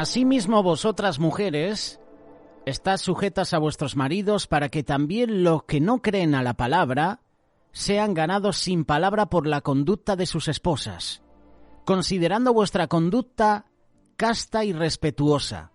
Asimismo, vosotras mujeres, estad sujetas a vuestros maridos para que también los que no creen a la palabra sean ganados sin palabra por la conducta de sus esposas, considerando vuestra conducta casta y respetuosa.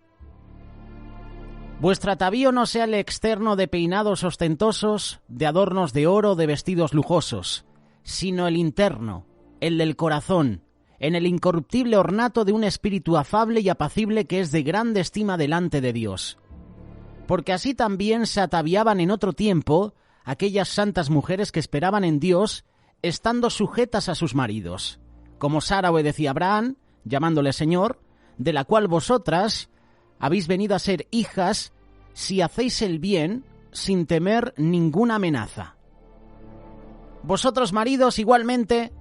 Vuestro atavío no sea el externo de peinados ostentosos, de adornos de oro, de vestidos lujosos, sino el interno, el del corazón, en el incorruptible ornato de un espíritu afable y apacible que es de grande estima delante de Dios. Porque así también se ataviaban en otro tiempo aquellas santas mujeres que esperaban en Dios, estando sujetas a sus maridos, como Sara obedecía a Abraham, llamándole Señor, de la cual vosotras habéis venido a ser hijas si hacéis el bien sin temer ninguna amenaza. Vosotros, maridos, igualmente,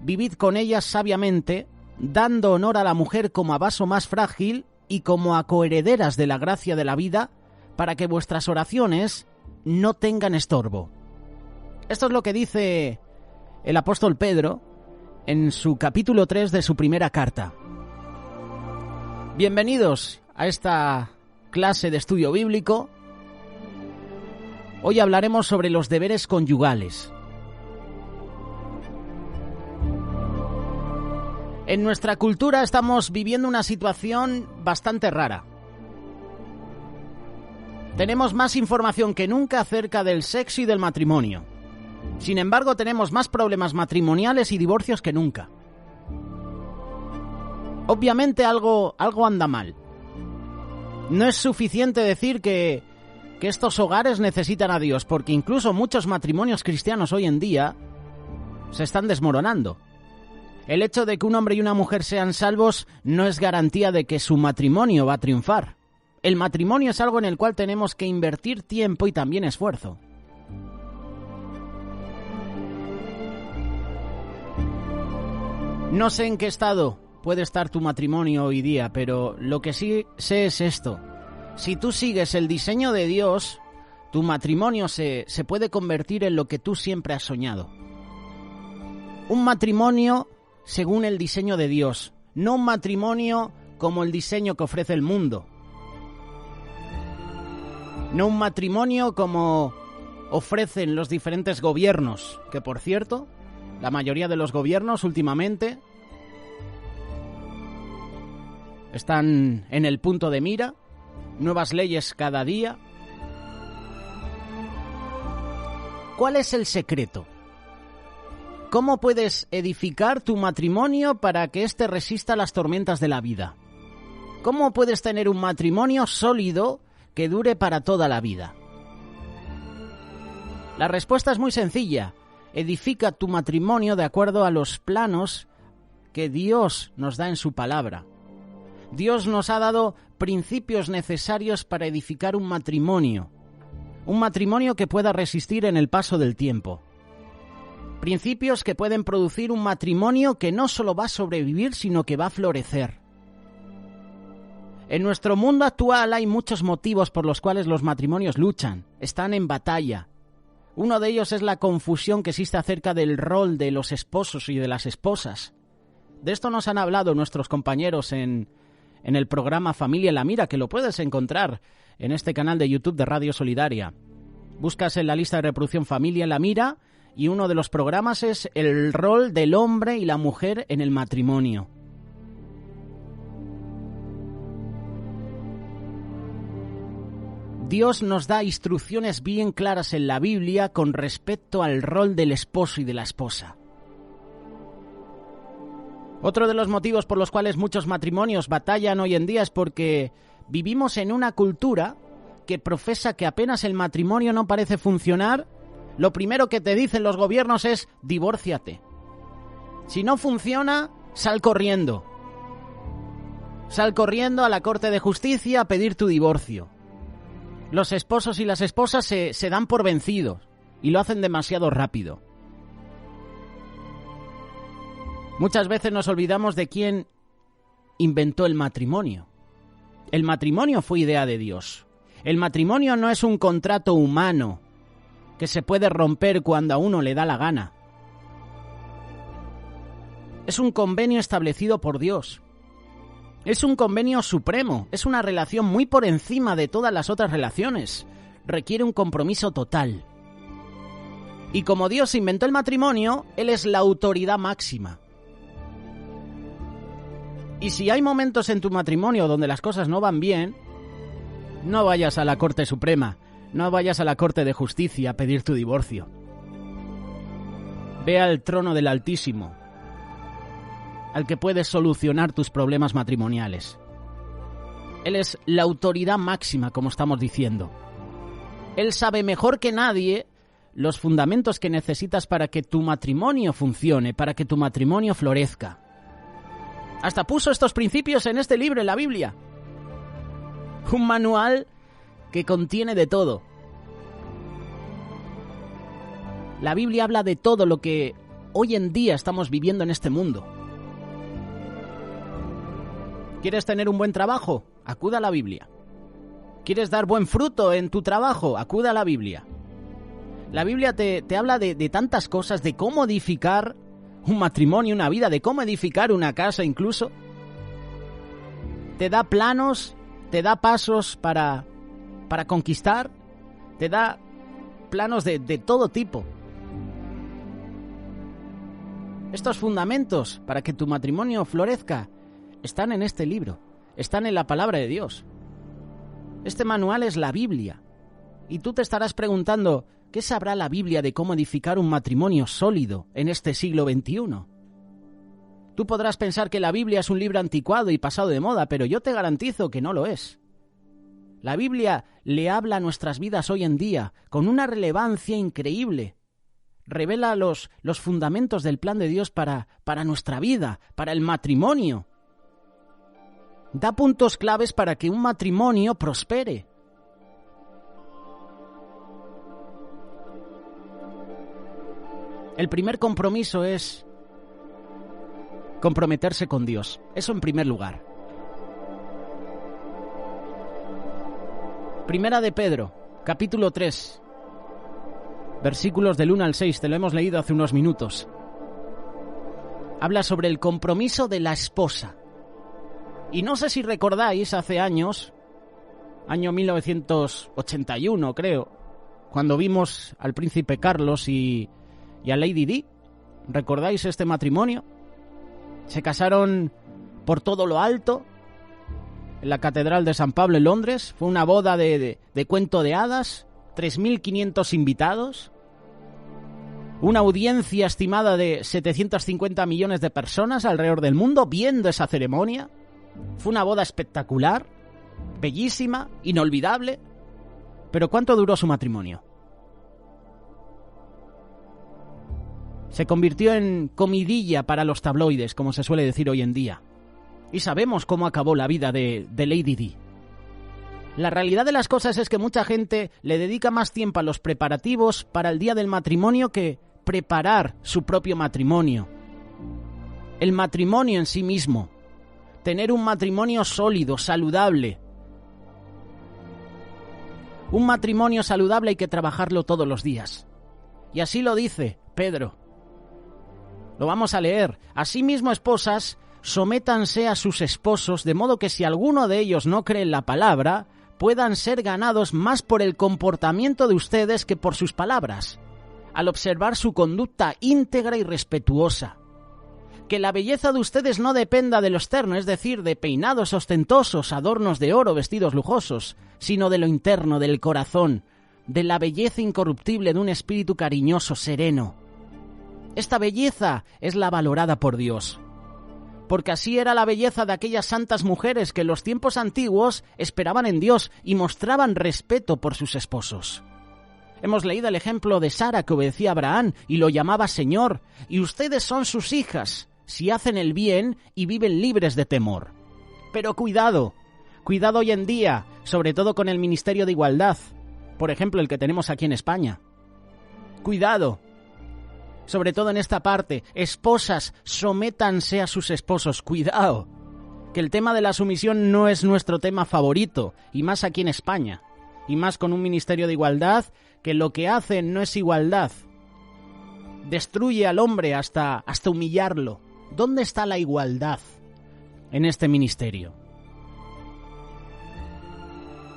vivid con ellas sabiamente, dando honor a la mujer como a vaso más frágil y como a coherederas de la gracia de la vida, para que vuestras oraciones no tengan estorbo. Esto es lo que dice el apóstol Pedro en su capítulo 3 de su primera carta. Bienvenidos a esta clase de estudio bíblico. Hoy hablaremos sobre los deberes conyugales. En nuestra cultura estamos viviendo una situación bastante rara. Tenemos más información que nunca acerca del sexo y del matrimonio. Sin embargo, tenemos más problemas matrimoniales y divorcios que nunca. Obviamente algo anda mal. No es suficiente decir que estos hogares necesitan a Dios, porque incluso muchos matrimonios cristianos hoy en día se están desmoronando. El hecho de que un hombre y una mujer sean salvos no es garantía de que su matrimonio va a triunfar. El matrimonio es algo en el cual tenemos que invertir tiempo y también esfuerzo. No sé en qué estado puede estar tu matrimonio hoy día, pero lo que sí sé es esto. Si tú sigues el diseño de Dios, tu matrimonio se puede convertir en lo que tú siempre has soñado. Un matrimonio según el diseño de Dios, no un matrimonio como el diseño que ofrece el mundo. No un matrimonio como ofrecen los diferentes gobiernos, que por cierto, la mayoría de los gobiernos últimamente están en el punto de mira, nuevas leyes cada día. ¿Cuál es el secreto? ¿Cómo puedes edificar tu matrimonio para que éste resista las tormentas de la vida? ¿Cómo puedes tener un matrimonio sólido que dure para toda la vida? La respuesta es muy sencilla. Edifica tu matrimonio de acuerdo a los planos que Dios nos da en su palabra. Dios nos ha dado principios necesarios para edificar un matrimonio que pueda resistir en el paso del tiempo. Principios que pueden producir un matrimonio que no solo va a sobrevivir, sino que va a florecer. En nuestro mundo actual hay muchos motivos por los cuales los matrimonios luchan, están en batalla. Uno de ellos es la confusión que existe acerca del rol de los esposos y de las esposas. De esto nos han hablado nuestros compañeros en el programa Familia en la Mira, que lo puedes encontrar en este canal de YouTube de Radio Solidaria. Buscas en la lista de reproducción Familia en la Mira y uno de los programas es el rol del hombre y la mujer en el matrimonio. Dios nos da instrucciones bien claras en la Biblia con respecto al rol del esposo y de la esposa. Otro de los motivos por los cuales muchos matrimonios batallan hoy en día es porque vivimos en una cultura que profesa que apenas el matrimonio no parece funcionar, lo primero que te dicen los gobiernos es divórciate. Si no funciona, sal corriendo. Sal corriendo a la Corte de Justicia a pedir tu divorcio. Los esposos y las esposas se dan por vencidos y lo hacen demasiado rápido. Muchas veces nos olvidamos de quién inventó el matrimonio. El matrimonio fue idea de Dios. El matrimonio no es un contrato humano que se puede romper cuando a uno le da la gana. Es un convenio establecido por Dios. Es un convenio supremo, es una relación muy por encima de todas las otras relaciones. Requiere un compromiso total. Y como Dios inventó el matrimonio, Él es la autoridad máxima. Y si hay momentos en tu matrimonio donde las cosas no van bien, no vayas a la Corte Suprema, no vayas a la Corte de Justicia a pedir tu divorcio. Ve al trono del Altísimo, al que puedes solucionar tus problemas matrimoniales. Él es la autoridad máxima, como estamos diciendo. Él sabe mejor que nadie los fundamentos que necesitas para que tu matrimonio funcione, para que tu matrimonio florezca. Hasta puso estos principios en este libro, en la Biblia. Un manual que contiene de todo. La Biblia habla de todo lo que hoy en día estamos viviendo en este mundo. ¿Quieres tener un buen trabajo? Acuda a la Biblia. ¿Quieres dar buen fruto en tu trabajo? Acuda a la Biblia. La Biblia te habla de tantas cosas, de cómo edificar un matrimonio, una vida, de cómo edificar una casa incluso. Te da planos, te da pasos para conquistar, te da planos de todo tipo. Estos fundamentos para que tu matrimonio florezca están en este libro, están en la palabra de Dios. Este manual es la Biblia. Y tú te estarás preguntando, ¿qué sabrá la Biblia de cómo edificar un matrimonio sólido en este siglo XXI? Tú podrás pensar que la Biblia es un libro anticuado y pasado de moda, pero yo te garantizo que no lo es. La Biblia le habla a nuestras vidas hoy en día con una relevancia increíble. Revela los fundamentos del plan de Dios para nuestra vida, para el matrimonio. Da puntos claves para que un matrimonio prospere. El primer compromiso es comprometerse con Dios. Eso en primer lugar. Primera de Pedro, capítulo 3, versículos del 1 al 6, te lo hemos leído hace unos minutos. Habla sobre el compromiso de la esposa. Y no sé si recordáis hace años, año 1981 creo, cuando vimos al príncipe Carlos y a Lady Di. ¿Recordáis este matrimonio? Se casaron por todo lo alto en la Catedral de San Pablo en Londres. Fue una boda de cuento de hadas, 3.500 invitados, una audiencia estimada de 750 millones de personas alrededor del mundo viendo esa ceremonia. Fue una boda espectacular, bellísima, inolvidable. Pero ¿cuánto duró su matrimonio? Se convirtió en comidilla para los tabloides, como se suele decir hoy en día. Y sabemos cómo acabó la vida de Lady Di. La realidad de las cosas es que mucha gente le dedica más tiempo a los preparativos para el día del matrimonio que preparar su propio matrimonio. El matrimonio en sí mismo. Tener un matrimonio sólido, saludable. Un matrimonio saludable hay que trabajarlo todos los días. Y así lo dice Pedro. Lo vamos a leer. Asimismo, esposas, sométanse a sus esposos, de modo que si alguno de ellos no cree en la palabra, puedan ser ganados más por el comportamiento de ustedes que por sus palabras, al observar su conducta íntegra y respetuosa. Que la belleza de ustedes no dependa de lo externo, es decir, de peinados ostentosos, adornos de oro, vestidos lujosos, sino de lo interno, del corazón, de la belleza incorruptible de un espíritu cariñoso, sereno. Esta belleza es la valorada por Dios, porque así era la belleza de aquellas santas mujeres que en los tiempos antiguos esperaban en Dios y mostraban respeto por sus esposos. Hemos leído el ejemplo de Sara, que obedecía a Abraham y lo llamaba Señor, y ustedes son sus hijas, si hacen el bien y viven libres de temor. Pero cuidado hoy en día, sobre todo con el Ministerio de Igualdad, por ejemplo el que tenemos aquí en España. Cuidado, sobre todo en esta parte, esposas, sométanse a sus esposos, cuidado, que el tema de la sumisión no es nuestro tema favorito, y más aquí en España, y más con un Ministerio de Igualdad que lo que hace no es igualdad, destruye al hombre hasta humillarlo. ¿Dónde está la igualdad? en este ministerio.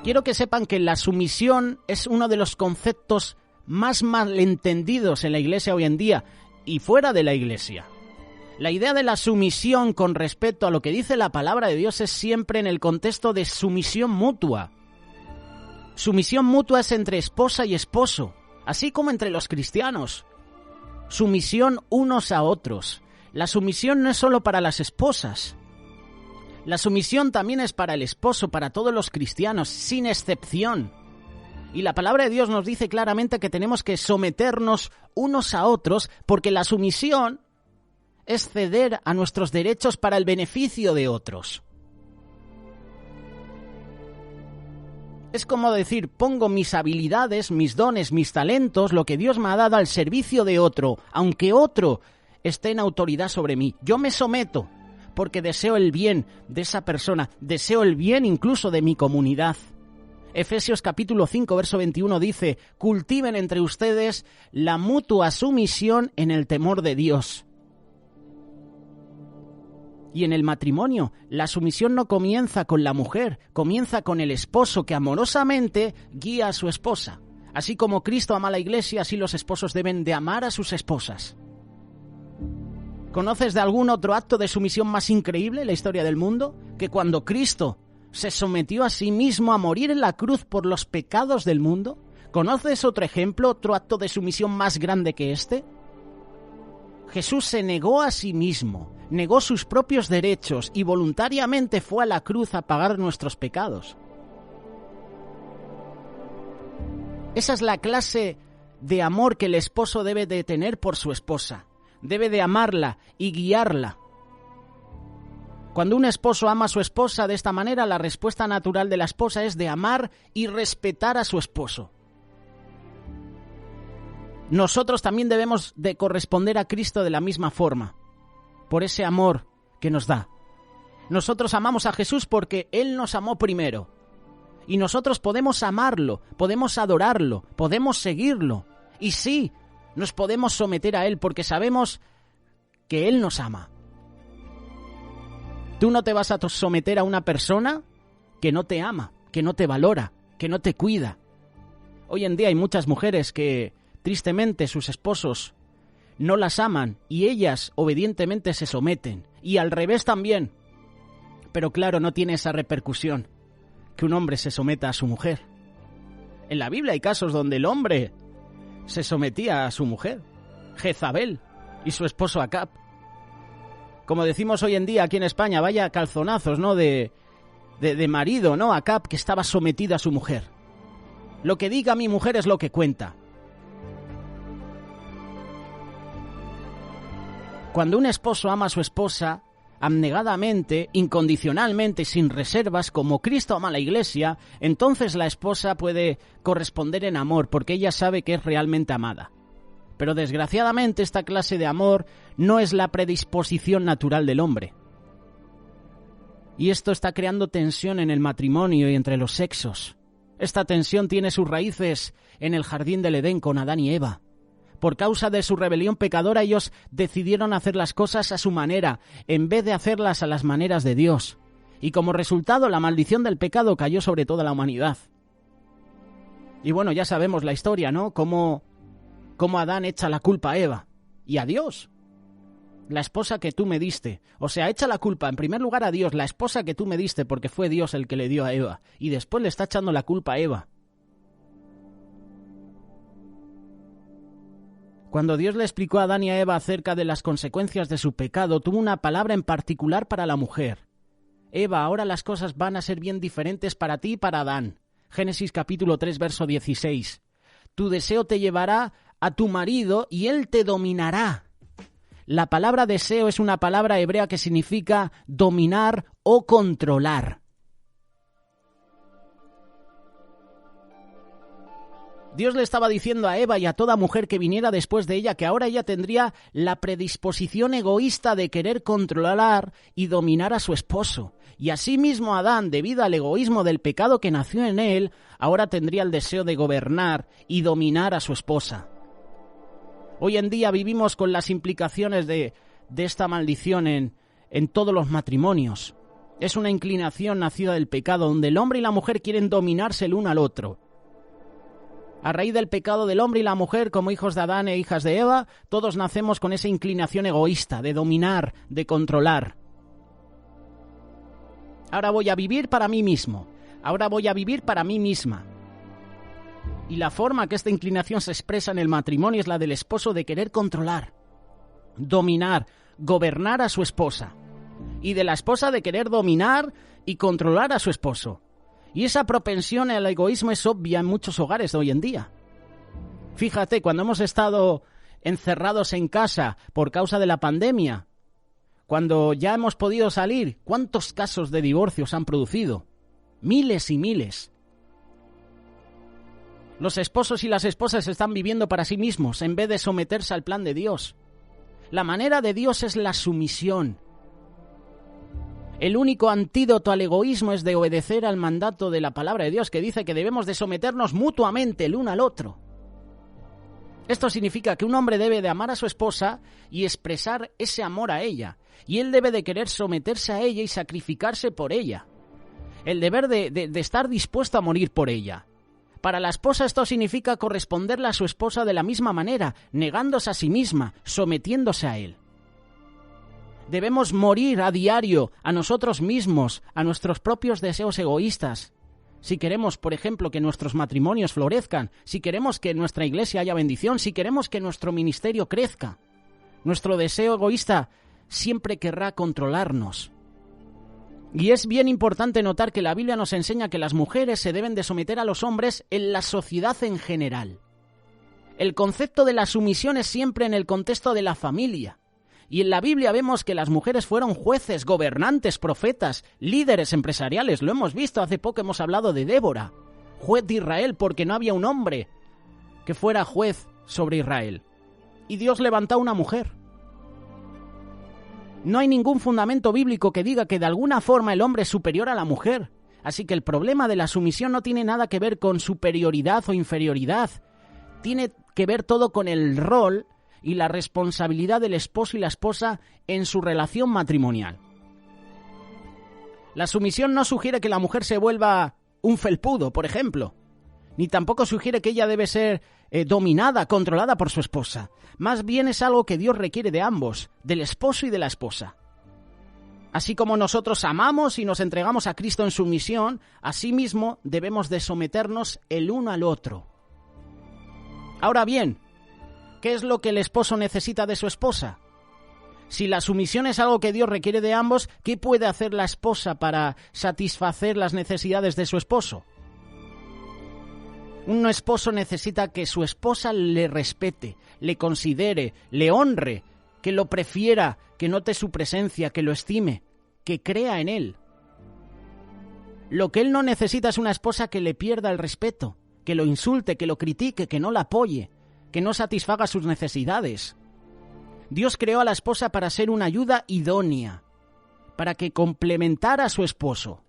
Quiero que sepan que la sumisión es uno de los conceptos más malentendidos en la Iglesia hoy en día y fuera de la Iglesia. La idea de la sumisión con respecto a lo que dice la palabra de Dios es siempre en el contexto de sumisión mutua. Sumisión mutua es entre esposa y esposo, así como entre los cristianos. Sumisión unos a otros. La sumisión no es solo para las esposas. La sumisión también es para el esposo, para todos los cristianos, sin excepción. Y la palabra de Dios nos dice claramente que tenemos que someternos unos a otros, porque la sumisión es ceder a nuestros derechos para el beneficio de otros. Es como decir, pongo mis habilidades, mis dones, mis talentos, lo que Dios me ha dado al servicio de otro, aunque otro esté en autoridad sobre mí. Yo me someto porque deseo el bien de esa persona, deseo el bien incluso de mi comunidad. Efesios capítulo 5, verso 21 dice, cultiven entre ustedes la mutua sumisión en el temor de Dios. Y en el matrimonio, la sumisión no comienza con la mujer, comienza con el esposo que amorosamente guía a su esposa. Así como Cristo ama a la Iglesia, así los esposos deben de amar a sus esposas. ¿Conoces de algún otro acto de sumisión más increíble en la historia del mundo? Que cuando Cristo se sometió a sí mismo a morir en la cruz por los pecados del mundo. ¿Conoces otro ejemplo, otro acto de sumisión más grande que este? Jesús se negó a sí mismo, negó sus propios derechos y voluntariamente fue a la cruz a pagar nuestros pecados. Esa es la clase de amor que el esposo debe de tener por su esposa. Debe de amarla y guiarla. Cuando un esposo ama a su esposa de esta manera, la respuesta natural de la esposa es de amar y respetar a su esposo. Nosotros también debemos de corresponder a Cristo de la misma forma, por ese amor que nos da. Nosotros amamos a Jesús porque Él nos amó primero. Y nosotros podemos amarlo, podemos adorarlo, podemos seguirlo. Y sí, nos podemos someter a Él porque sabemos que Él nos ama. Tú no te vas a someter a una persona que no te ama, que no te valora, que no te cuida. Hoy en día hay muchas mujeres que, tristemente, sus esposos no las aman y ellas obedientemente se someten. Y al revés también. Pero claro, no tiene esa repercusión que un hombre se someta a su mujer. En la Biblia hay casos donde el hombre se sometía a su mujer, Jezabel, y su esposo Acab. Como decimos hoy en día aquí en España, vaya calzonazos, ¿no? De marido, ¿no? Acab, que estaba sometido a su mujer. Lo que diga mi mujer es lo que cuenta. Cuando un esposo ama a su esposa, abnegadamente, incondicionalmente, sin reservas, como Cristo ama a la Iglesia, entonces la esposa puede corresponder en amor, porque ella sabe que es realmente amada. Pero desgraciadamente esta clase de amor no es la predisposición natural del hombre. Y esto está creando tensión en el matrimonio y entre los sexos. Esta tensión tiene sus raíces en el jardín del Edén con Adán y Eva. Por causa de su rebelión pecadora, ellos decidieron hacer las cosas a su manera, en vez de hacerlas a las maneras de Dios. Y como resultado, la maldición del pecado cayó sobre toda la humanidad. Y bueno, ya sabemos la historia, ¿no? Cómo Adán echa la culpa a Eva y a Dios. La esposa que tú me diste. O sea, echa la culpa en primer lugar a Dios, la esposa que tú me diste, porque fue Dios el que le dio a Eva. Y después le está echando la culpa a Eva. Cuando Dios le explicó a Adán y a Eva acerca de las consecuencias de su pecado, tuvo una palabra en particular para la mujer. Eva, ahora las cosas van a ser bien diferentes para ti y para Adán. Génesis capítulo 3, verso 16. Tu deseo te llevará a tu marido y él te dominará. La palabra deseo es una palabra hebrea que significa dominar o controlar. Dios le estaba diciendo a Eva y a toda mujer que viniera después de ella que ahora ella tendría la predisposición egoísta de querer controlar y dominar a su esposo. Y asimismo Adán, debido al egoísmo del pecado que nació en él, ahora tendría el deseo de gobernar y dominar a su esposa. Hoy en día vivimos con las implicaciones de esta maldición en todos los matrimonios. Es una inclinación nacida del pecado, donde el hombre y la mujer quieren dominarse el uno al otro. A raíz del pecado del hombre y la mujer, como hijos de Adán e hijas de Eva, todos nacemos con esa inclinación egoísta de dominar, de controlar. Ahora voy a vivir para mí mismo. Ahora voy a vivir para mí misma. Y la forma que esta inclinación se expresa en el matrimonio es la del esposo de querer controlar, dominar, gobernar a su esposa. Y de la esposa de querer dominar y controlar a su esposo. Y esa propensión al egoísmo es obvia en muchos hogares de hoy en día. Fíjate, cuando hemos estado encerrados en casa por causa de la pandemia, cuando ya hemos podido salir, ¿cuántos casos de divorcios han producido? Miles y miles. Los esposos y las esposas están viviendo para sí mismos en vez de someterse al plan de Dios. La manera de Dios es la sumisión. El único antídoto al egoísmo es de obedecer al mandato de la palabra de Dios, que dice que debemos de someternos mutuamente el uno al otro. Esto significa que un hombre debe de amar a su esposa y expresar ese amor a ella, y él debe de querer someterse a ella y sacrificarse por ella. El deber de estar dispuesto a morir por ella. Para la esposa esto significa corresponderle a su esposa de la misma manera, negándose a sí misma, sometiéndose a él. Debemos morir a diario a nosotros mismos, a nuestros propios deseos egoístas. Si queremos, por ejemplo, que nuestros matrimonios florezcan, si queremos que en nuestra iglesia haya bendición, si queremos que nuestro ministerio crezca, nuestro deseo egoísta siempre querrá controlarnos. Y es bien importante notar que la Biblia nos enseña que las mujeres se deben de someter a los hombres en la sociedad en general. El concepto de la sumisión es siempre en el contexto de la familia. Y en la Biblia vemos que las mujeres fueron jueces, gobernantes, profetas, líderes empresariales. Lo hemos visto, hace poco hemos hablado de Débora, juez de Israel, porque no había un hombre que fuera juez sobre Israel. Y Dios levantó a una mujer. No hay ningún fundamento bíblico que diga que de alguna forma el hombre es superior a la mujer. Así que el problema de la sumisión no tiene nada que ver con superioridad o inferioridad. Tiene que ver todo con el rol y la responsabilidad del esposo y la esposa en su relación matrimonial. La sumisión no sugiere que la mujer se vuelva un felpudo, por ejemplo, ni tampoco sugiere que ella debe ser dominada, controlada por su esposa. Más bien es algo que Dios requiere de ambos, del esposo y de la esposa. Así como nosotros amamos y nos entregamos a Cristo en sumisión, asimismo debemos de someternos el uno al otro. Ahora bien, ¿qué es lo que el esposo necesita de su esposa? Si la sumisión es algo que Dios requiere de ambos, ¿qué puede hacer la esposa para satisfacer las necesidades de su esposo? Un esposo necesita que su esposa le respete, le considere, le honre, que lo prefiera, que note su presencia, que lo estime, que crea en él. Lo que él no necesita es una esposa que le pierda el respeto, que lo insulte, que lo critique, que no la apoye, que no satisfaga sus necesidades. Dios creó a la esposa para ser una ayuda idónea, para que complementara a su esposo.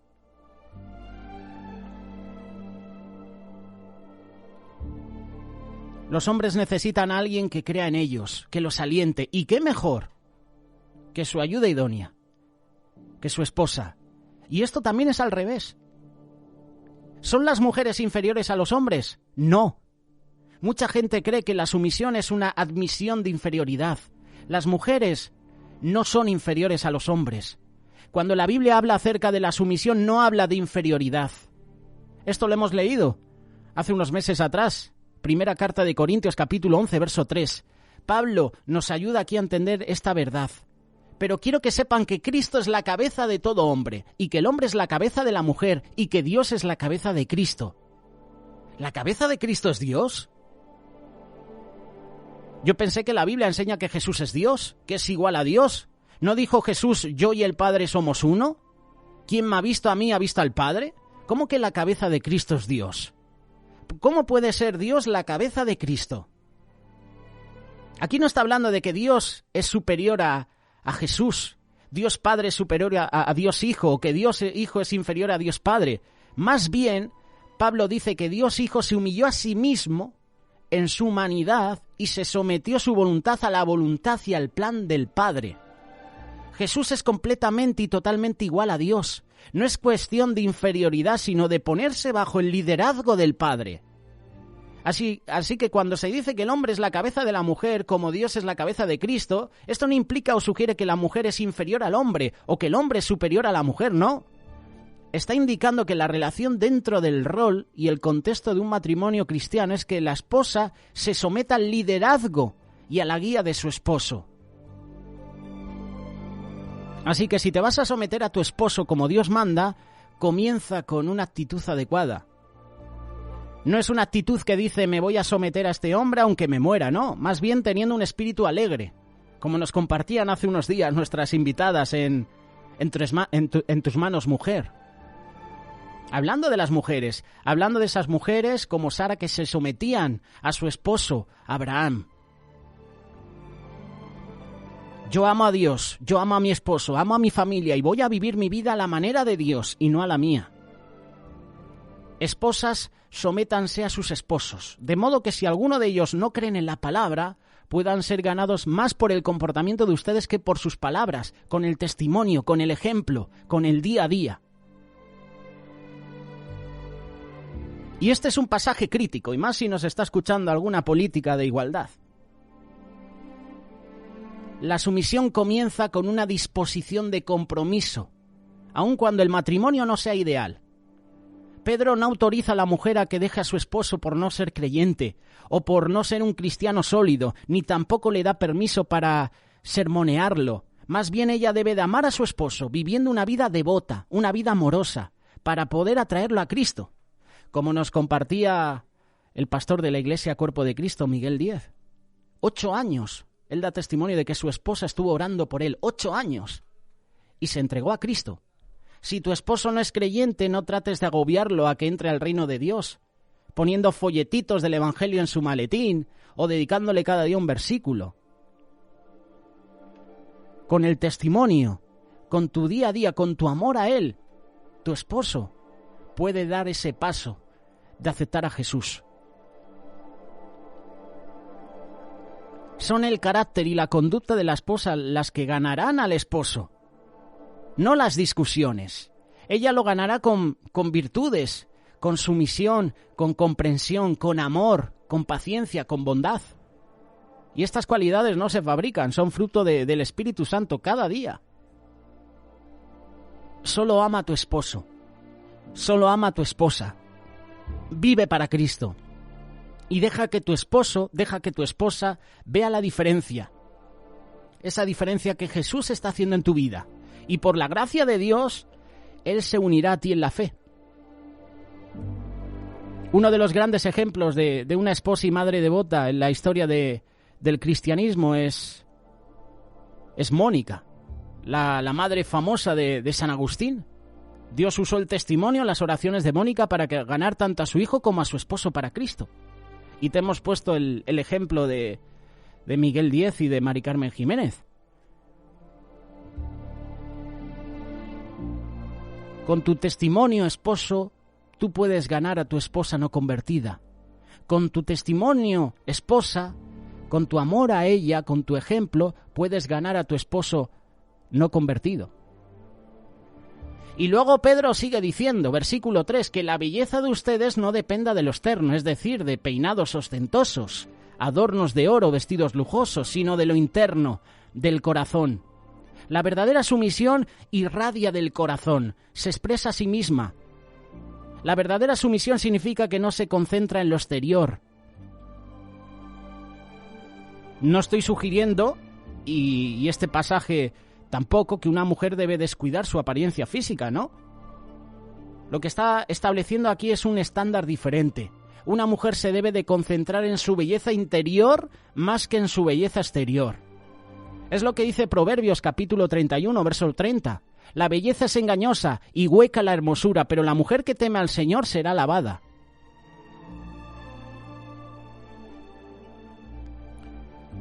Los hombres necesitan a alguien que crea en ellos, que los aliente, y qué mejor que su ayuda idónea, que su esposa. Y esto también es al revés. ¿Son las mujeres inferiores a los hombres? No. Mucha gente cree que la sumisión es una admisión de inferioridad. Las mujeres no son inferiores a los hombres. Cuando la Biblia habla acerca de la sumisión, no habla de inferioridad. Esto lo hemos leído hace unos meses atrás. Primera carta de Corintios, capítulo 11, verso 3. Pablo nos ayuda aquí a entender esta verdad. Pero quiero que sepan que Cristo es la cabeza de todo hombre, y que el hombre es la cabeza de la mujer, y que Dios es la cabeza de Cristo. ¿La cabeza de Cristo es Dios? Yo pensé que la Biblia enseña que Jesús es Dios, que es igual a Dios. ¿No dijo Jesús, yo y el Padre somos uno? ¿Quién me ha visto a mí ha visto al Padre? ¿Cómo que la cabeza de Cristo es Dios? ¿Cómo puede ser Dios la cabeza de Cristo? Aquí no está hablando de que Dios es superior a Jesús, Dios Padre es superior a Dios Hijo, o que Dios Hijo es inferior a Dios Padre. Más bien, Pablo dice que Dios Hijo se humilló a sí mismo en su humanidad y se sometió su voluntad a la voluntad y al plan del Padre. Jesús es completamente y totalmente igual a Dios. No es cuestión de inferioridad, sino de ponerse bajo el liderazgo del Padre. Así que cuando se dice que el hombre es la cabeza de la mujer, como Dios es la cabeza de Cristo, esto no implica o sugiere que la mujer es inferior al hombre o que el hombre es superior a la mujer, no. Está indicando que la relación dentro del rol y el contexto de un matrimonio cristiano es que la esposa se someta al liderazgo y a la guía de su esposo. Así que si te vas a someter a tu esposo como Dios manda, comienza con una actitud adecuada. No es una actitud que dice me voy a someter a este hombre aunque me muera, no. Más bien teniendo un espíritu alegre, como nos compartían hace unos días nuestras invitadas en tus manos, mujer. Hablando de las mujeres, hablando de esas mujeres como Sara que se sometían a su esposo, Abraham. Yo amo a Dios, yo amo a mi esposo, amo a mi familia y voy a vivir mi vida a la manera de Dios y no a la mía. Esposas, sométanse a sus esposos, de modo que si alguno de ellos no creen en la palabra, puedan ser ganados más por el comportamiento de ustedes que por sus palabras, con el testimonio, con el ejemplo, con el día a día. Y este es un pasaje crítico, y más si nos está escuchando alguna política de igualdad. La sumisión comienza con una disposición de compromiso, aun cuando el matrimonio no sea ideal. Pedro no autoriza a la mujer a que deje a su esposo por no ser creyente o por no ser un cristiano sólido, ni tampoco le da permiso para sermonearlo. Más bien ella debe de amar a su esposo, viviendo una vida devota, una vida amorosa, para poder atraerlo a Cristo, como nos compartía el pastor de la Iglesia Cuerpo de Cristo, Miguel Díez. 8 años. Él da testimonio de que su esposa estuvo orando por él 8 años y se entregó a Cristo. Si tu esposo no es creyente, no trates de agobiarlo a que entre al reino de Dios, poniendo folletitos del Evangelio en su maletín o dedicándole cada día un versículo. Con el testimonio, con tu día a día, con tu amor a Él, tu esposo puede dar ese paso de aceptar a Jesús. Son el carácter y la conducta de la esposa las que ganarán al esposo, no las discusiones. Ella lo ganará con virtudes, con sumisión, con comprensión, con amor, con paciencia, con bondad. Y estas cualidades no se fabrican, son fruto del Espíritu Santo cada día. Solo ama a tu esposo, solo ama a tu esposa. Vive para Cristo. Y deja que tu esposa vea la diferencia. Esa diferencia que Jesús está haciendo en tu vida. Y por la gracia de Dios, Él se unirá a ti en la fe. Uno de los grandes ejemplos de una esposa y madre devota en la historia del cristianismo es Mónica, la madre famosa de San Agustín. Dios usó el testimonio, las oraciones de Mónica para ganar tanto a su hijo como a su esposo para Cristo. Y te hemos puesto el ejemplo de Miguel Díez y de Mari Carmen Jiménez. Con tu testimonio, esposo, tú puedes ganar a tu esposa no convertida. Con tu testimonio, esposa, con tu amor a ella, con tu ejemplo, puedes ganar a tu esposo no convertido. Y luego Pedro sigue diciendo, versículo 3, que la belleza de ustedes no dependa de lo externo, es decir, de peinados ostentosos, adornos de oro, vestidos lujosos, sino de lo interno, del corazón. La verdadera sumisión irradia del corazón, se expresa a sí misma. La verdadera sumisión significa que no se concentra en lo exterior. No estoy sugiriendo, y este pasaje tampoco, que una mujer debe descuidar su apariencia física, ¿no? Lo que está estableciendo aquí es un estándar diferente. Una mujer se debe de concentrar en su belleza interior más que en su belleza exterior. Es lo que dice Proverbios capítulo 31, verso 30. La belleza es engañosa y hueca la hermosura, pero la mujer que teme al Señor será alabada.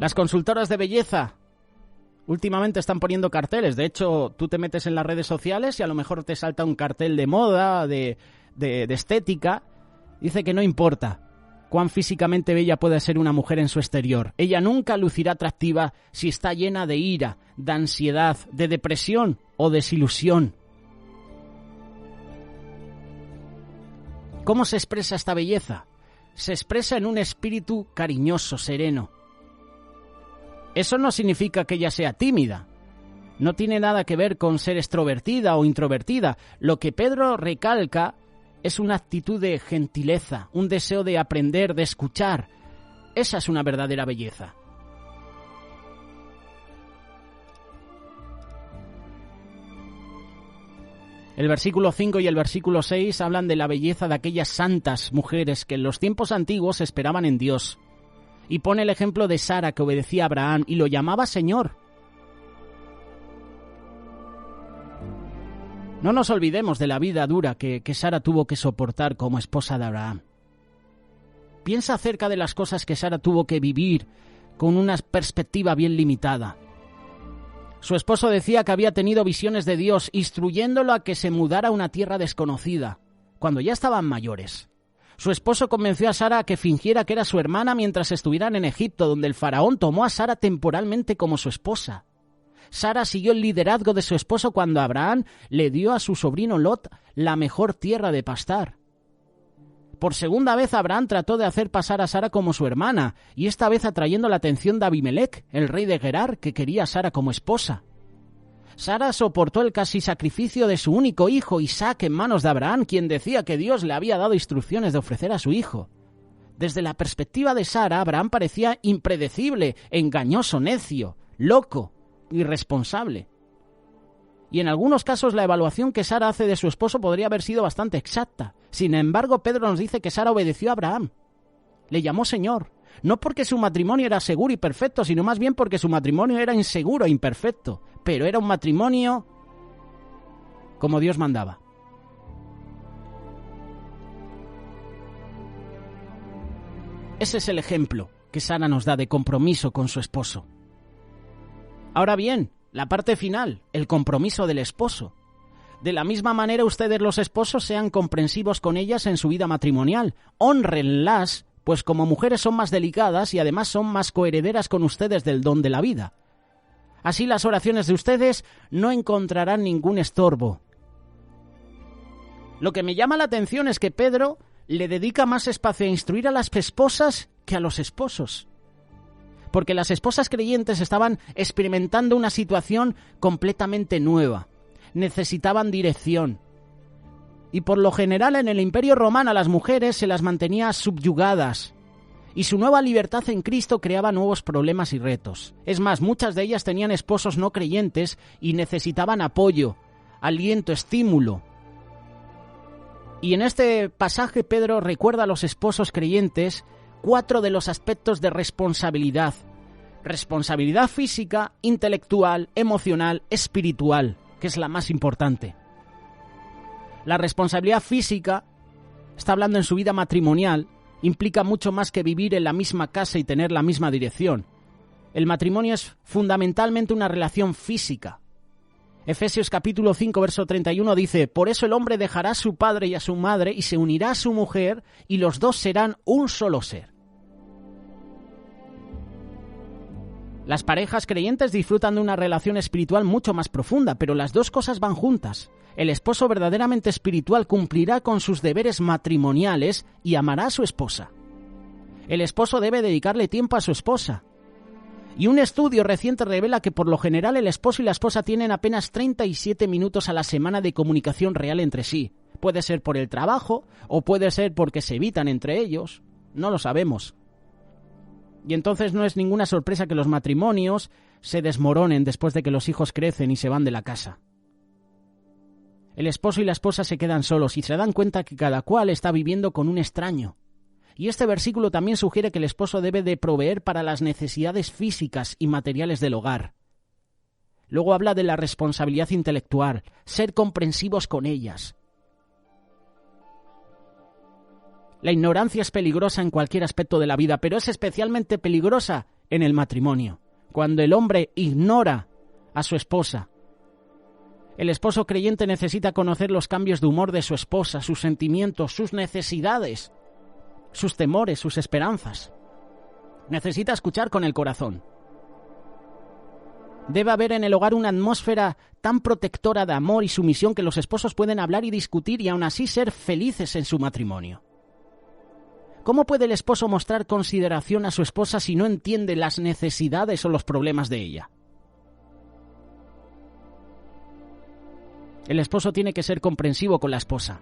Las consultoras de belleza últimamente están poniendo carteles. De hecho, tú te metes en las redes sociales y a lo mejor te salta un cartel de moda, de estética. Dice que no importa. cuán físicamente bella puede ser una mujer en su exterior. Ella nunca lucirá atractiva si está llena de ira, de ansiedad, de depresión o desilusión. ¿Cómo se expresa esta belleza? Se expresa en un espíritu cariñoso, sereno. Eso no significa que ella sea tímida. No tiene nada que ver con ser extrovertida o introvertida. Lo que Pedro recalca es una actitud de gentileza, un deseo de aprender, de escuchar. Esa es una verdadera belleza. El versículo 5 y el versículo 6 hablan de la belleza de aquellas santas mujeres que en los tiempos antiguos esperaban en Dios. Y pone el ejemplo de Sara, que obedecía a Abraham y lo llamaba Señor. No nos olvidemos de la vida dura que Sara tuvo que soportar como esposa de Abraham. Piensa acerca de las cosas que Sara tuvo que vivir con una perspectiva bien limitada. Su esposo decía que había tenido visiones de Dios, instruyéndolo a que se mudara a una tierra desconocida, cuando ya estaban mayores. Su esposo convenció a Sara a que fingiera que era su hermana mientras estuvieran en Egipto, donde el faraón tomó a Sara temporalmente como su esposa. Sara siguió el liderazgo de su esposo cuando Abraham le dio a su sobrino Lot la mejor tierra de pastar. Por segunda vez Abraham trató de hacer pasar a Sara como su hermana, y esta vez atrayendo la atención de Abimelec, el rey de Gerar, que quería a Sara como esposa. Sara soportó el casi sacrificio de su único hijo, Isaac, en manos de Abraham, quien decía que Dios le había dado instrucciones de ofrecer a su hijo. Desde la perspectiva de Sara, Abraham parecía impredecible, engañoso, necio, loco, irresponsable. Y en algunos casos la evaluación que Sara hace de su esposo podría haber sido bastante exacta. Sin embargo, Pedro nos dice que Sara obedeció a Abraham. Le llamó Señor, no porque su matrimonio era seguro y perfecto, sino más bien porque su matrimonio era inseguro e imperfecto. Pero era un matrimonio como Dios mandaba. Ese es el ejemplo que Sara nos da de compromiso con su esposo. Ahora bien, la parte final, el compromiso del esposo. De la misma manera, ustedes los esposos sean comprensivos con ellas en su vida matrimonial. Hónrenlas, pues como mujeres son más delicadas y además son más coherederas con ustedes del don de la vida. Así las oraciones de ustedes no encontrarán ningún estorbo. Lo que me llama la atención es que Pedro le dedica más espacio a instruir a las esposas que a los esposos. Porque las esposas creyentes estaban experimentando una situación completamente nueva. Necesitaban dirección. Y por lo general en el Imperio Romano a las mujeres se las mantenía subyugadas. Y su nueva libertad en Cristo creaba nuevos problemas y retos. Es más, muchas de ellas tenían esposos no creyentes y necesitaban apoyo, aliento, estímulo. Y en este pasaje Pedro recuerda a los esposos creyentes 4 de los aspectos de responsabilidad. Responsabilidad física, intelectual, emocional, espiritual, que es la más importante. La responsabilidad física, está hablando en su vida matrimonial, implica mucho más que vivir en la misma casa y tener la misma dirección. El matrimonio es fundamentalmente una relación física. Efesios capítulo 5, verso 31 dice: por eso el hombre dejará a su padre y a su madre y se unirá a su mujer y los dos serán un solo ser. Las parejas creyentes disfrutan de una relación espiritual mucho más profunda, pero las dos cosas van juntas. El esposo verdaderamente espiritual cumplirá con sus deberes matrimoniales y amará a su esposa. El esposo debe dedicarle tiempo a su esposa. Y un estudio reciente revela que por lo general el esposo y la esposa tienen apenas 37 minutos a la semana de comunicación real entre sí. Puede ser por el trabajo o puede ser porque se evitan entre ellos. No lo sabemos. Y entonces no es ninguna sorpresa que los matrimonios se desmoronen después de que los hijos crecen y se van de la casa. El esposo y la esposa se quedan solos y se dan cuenta que cada cual está viviendo con un extraño. Y este versículo también sugiere que el esposo debe de proveer para las necesidades físicas y materiales del hogar. Luego habla de la responsabilidad intelectual, ser comprensivos con ellas. La ignorancia es peligrosa en cualquier aspecto de la vida, pero es especialmente peligrosa en el matrimonio, cuando el hombre ignora a su esposa. El esposo creyente necesita conocer los cambios de humor de su esposa, sus sentimientos, sus necesidades. sus temores, sus esperanzas. Necesita escuchar con el corazón. Debe haber en el hogar una atmósfera tan protectora de amor y sumisión que los esposos pueden hablar y discutir y aún así ser felices en su matrimonio. ¿Cómo puede el esposo mostrar consideración a su esposa si no entiende las necesidades o los problemas de ella? El esposo tiene que ser comprensivo con la esposa.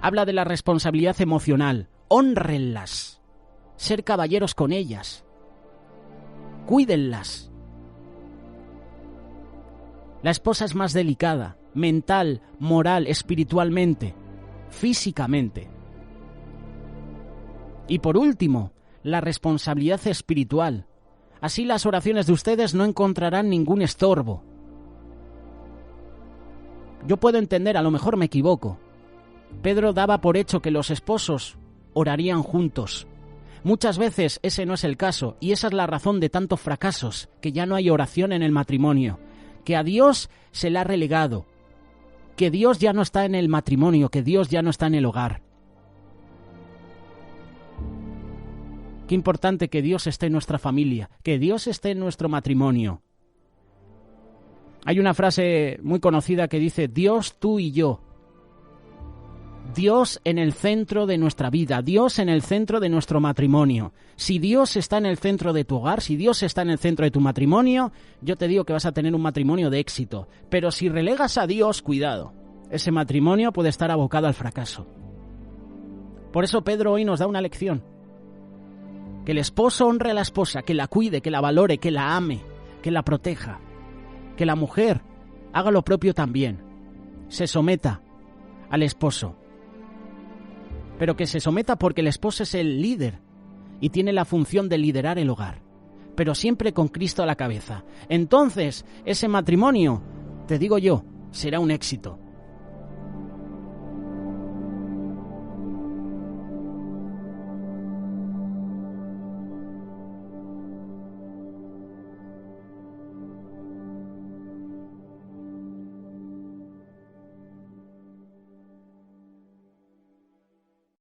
Habla de la responsabilidad emocional. Hónrenlas. Ser caballeros con ellas. Cuídenlas. La esposa es más delicada, mental, moral, espiritualmente, físicamente. Y por último, la responsabilidad espiritual. Así las oraciones de ustedes no encontrarán ningún estorbo. Yo puedo entender, a lo mejor me equivoco. Pedro daba por hecho que los esposos orarían juntos. Muchas veces ese no es el caso, y esa es la razón de tantos fracasos, que ya no hay oración en el matrimonio, que a Dios se le ha relegado, que Dios ya no está en el matrimonio, que Dios ya no está en el hogar. Qué importante que Dios esté en nuestra familia, que Dios esté en nuestro matrimonio. Hay una frase muy conocida que dice: Dios, tú y yo. Dios en el centro de nuestra vida, Dios en el centro de nuestro matrimonio. Si Dios está en el centro de tu hogar, si Dios está en el centro de tu matrimonio, yo te digo que vas a tener un matrimonio de éxito. Pero si relegas a Dios, cuidado, ese matrimonio puede estar abocado al fracaso. Por eso Pedro hoy nos da una lección. Que el esposo honre a la esposa, que la cuide, que la valore, que la ame, que la proteja. Que la mujer haga lo propio también. Se someta al esposo. Pero que se someta porque el esposo es el líder y tiene la función de liderar el hogar, pero siempre con Cristo a la cabeza. Entonces, ese matrimonio, te digo yo, será un éxito.